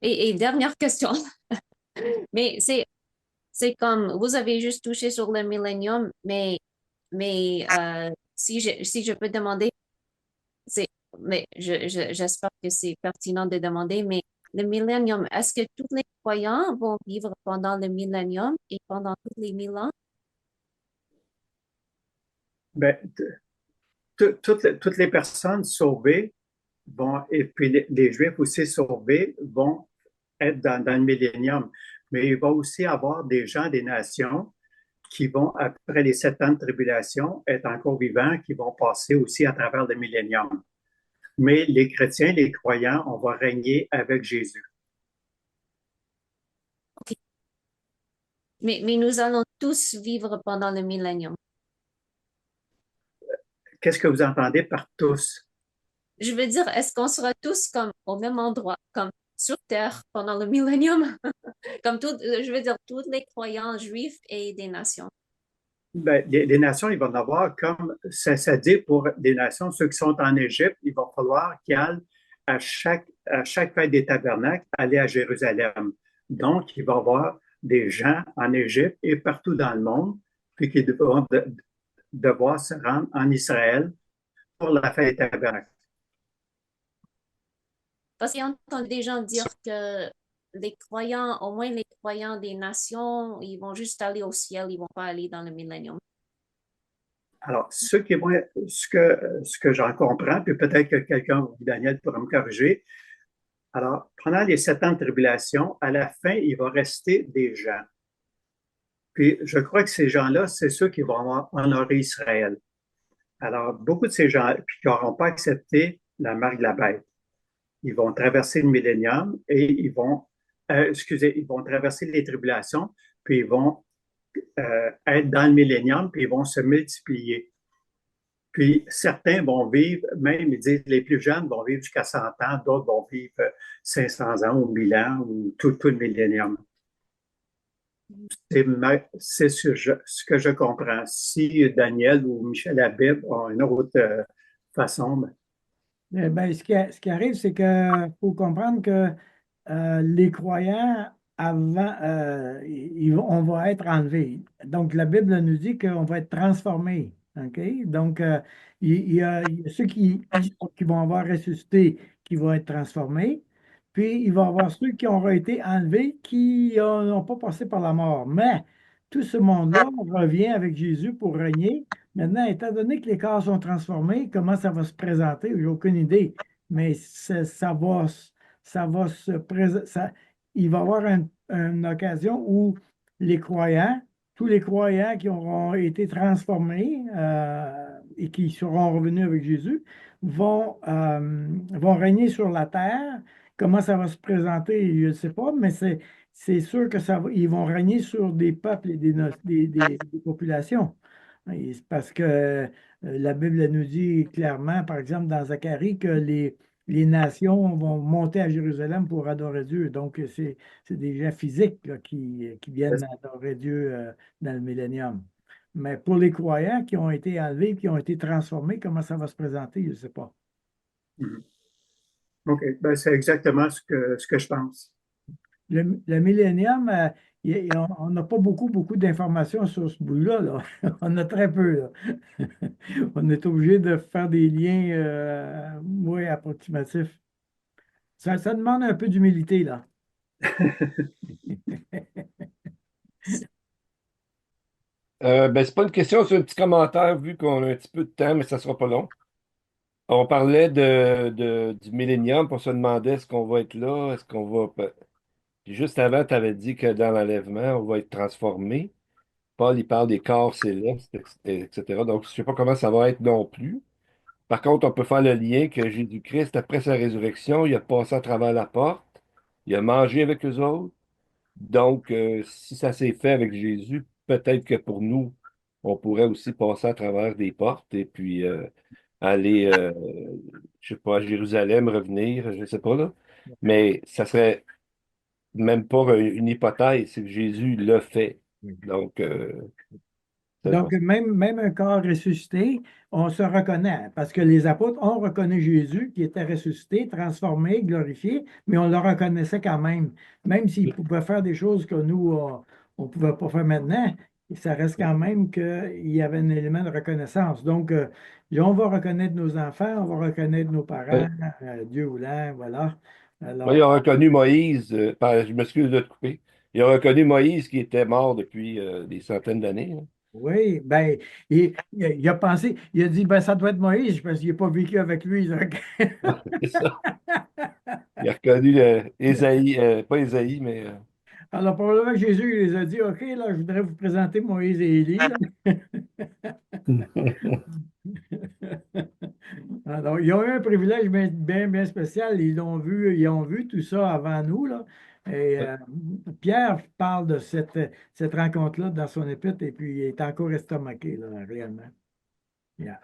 Et dernière question, mais c'est comme, vous avez juste touché sur le millénium, mais si je peux demander, c'est, mais j'espère que c'est pertinent de demander, mais le millénium, est-ce que tous les croyants vont vivre pendant le millénium et pendant tous les 1000 ans? Ben, toutes les personnes sauvées vont, et puis les Juifs aussi sauvés vont être dans le millénium. Mais il va aussi avoir des gens des nations qui vont, après les 7 ans de tribulation, être encore vivants, qui vont passer aussi à travers le millénium. Mais les chrétiens, les croyants, on va régner avec Jésus. Ok. Mais nous allons tous vivre pendant le millénium. Qu'est-ce que vous entendez par tous? Je veux dire, est-ce qu'on sera tous comme au même endroit, comme sur Terre pendant le millénium? Comme tout, je veux dire, tous les croyants juifs et des nations. Ben, les nations, il va en avoir comme, ça dit pour les nations, ceux qui sont en Égypte, il va falloir qu'ils aillent à chaque fête des tabernacles, aller à Jérusalem. Donc, il va y avoir des gens en Égypte et partout dans le monde, puis qui devront devoir se rendre en Israël pour la fête des tabernacles. Parce qu'il y a entendu des gens dire que les croyants, au moins les croyants des nations, ils vont juste aller au ciel, ils vont pas aller dans le millénium. Alors, ce que j'en comprends, puis peut-être que quelqu'un, Daniel, pourra me corriger. Alors, pendant les 7 ans de tribulation, à la fin, il va rester des gens. Puis, je crois que ces gens-là, c'est ceux qui vont honorer Israël. Alors, beaucoup de ces gens puis qui n'auront pas accepté la marque de la bête, ils vont traverser le millénium et ils vont traverser les tribulations, puis ils vont être dans le millénium, puis ils vont se multiplier. Puis certains vont vivre, même ils disent les plus jeunes vont vivre jusqu'à 100 ans, d'autres vont vivre 500 ans ou 1000 ans ou tout le millénium. C'est ce que je comprends. Si Daniel ou Michel Habib ont une autre façon, ben, Ben, ce qui arrive, c'est que faut comprendre que les croyants, avant, on va être enlevés. Donc, la Bible nous dit qu'on va être transformés. OK? Donc, il y a ceux qui vont avoir ressuscité qui vont être transformés. Puis, il va y avoir ceux qui auront été enlevés qui n'ont pas passé par la mort. Mais tout ce monde-là revient avec Jésus pour régner. Maintenant, étant donné que les corps sont transformés, comment ça va se présenter? J'ai aucune idée. Mais ça va se présenter. Il va y avoir une occasion où les croyants, tous les croyants qui auront été transformés et qui seront revenus avec Jésus, vont régner sur la terre. Comment ça va se présenter, je ne sais pas, mais c'est sûr que ils vont régner sur des peuples et des populations. Et c'est parce que la Bible elle nous dit clairement, par exemple, dans Zacharie, que les nations vont monter à Jérusalem pour adorer Dieu. Donc, c'est des gens physiques là, qui viennent adorer Dieu dans le millénium. Mais pour les croyants qui ont été enlevés, qui ont été transformés, comment ça va se présenter, je ne sais pas. mhm. OK. Ben, c'est exactement ce que je pense. Le millénium, on n'a pas beaucoup d'informations sur ce bout-là, là. On a très peu, là. On est obligé de faire des liens, ouais, approximatifs. Ça demande un peu d'humilité, là. Ben, c'est pas une question, c'est un petit commentaire vu qu'on a un petit peu de temps, mais ça sera pas long. On parlait du millénium, puis on se demandait est-ce qu'on va être là, est-ce qu'on va. Puis juste avant, tu avais dit que dans l'enlèvement, on va être transformé. Paul, il parle des corps célestes, etc. Donc, je ne sais pas comment ça va être non plus. Par contre, on peut faire le lien que Jésus-Christ, après sa résurrection, il a passé à travers la porte, il a mangé avec eux autres. Donc, si ça s'est fait avec Jésus, peut-être que pour nous, on pourrait aussi passer à travers des portes et puis aller, je sais pas, à Jérusalem, revenir, je sais pas là. Mais ça serait même pas une hypothèse, c'est que Jésus l'a fait. Donc, C'est vrai. Donc, même un corps ressuscité, on se reconnaît, parce que les apôtres ont reconnu Jésus qui était ressuscité, transformé, glorifié, mais on le reconnaissait quand même s'il pouvait faire des choses que nous, on ne pouvait pas faire maintenant, ça reste quand même qu'il y avait un élément de reconnaissance. Donc, on va reconnaître nos enfants, on va reconnaître nos parents, Oui. Dieu voulant, voilà. Moi, ils Alors, ont reconnu Moïse, je m'excuse de te couper. Ils ont reconnu Moïse qui était mort depuis des centaines d'années, hein. oui, ben, il a pensé, il a dit, ben, ça doit être Moïse, parce qu'il n'a pas vécu avec lui. Donc. C'est ça. Il a reconnu Ésaïe, pas Ésaïe, mais Alors, probablement que Jésus il les a dit, OK, là, je voudrais vous présenter Moïse et Élie, là. Alors, ils ont eu un privilège bien spécial. Ils ont vu tout ça avant nous, là. Et Pierre parle de cette rencontre-là dans son épître et puis il est encore estomaqué, là, réellement. Yeah.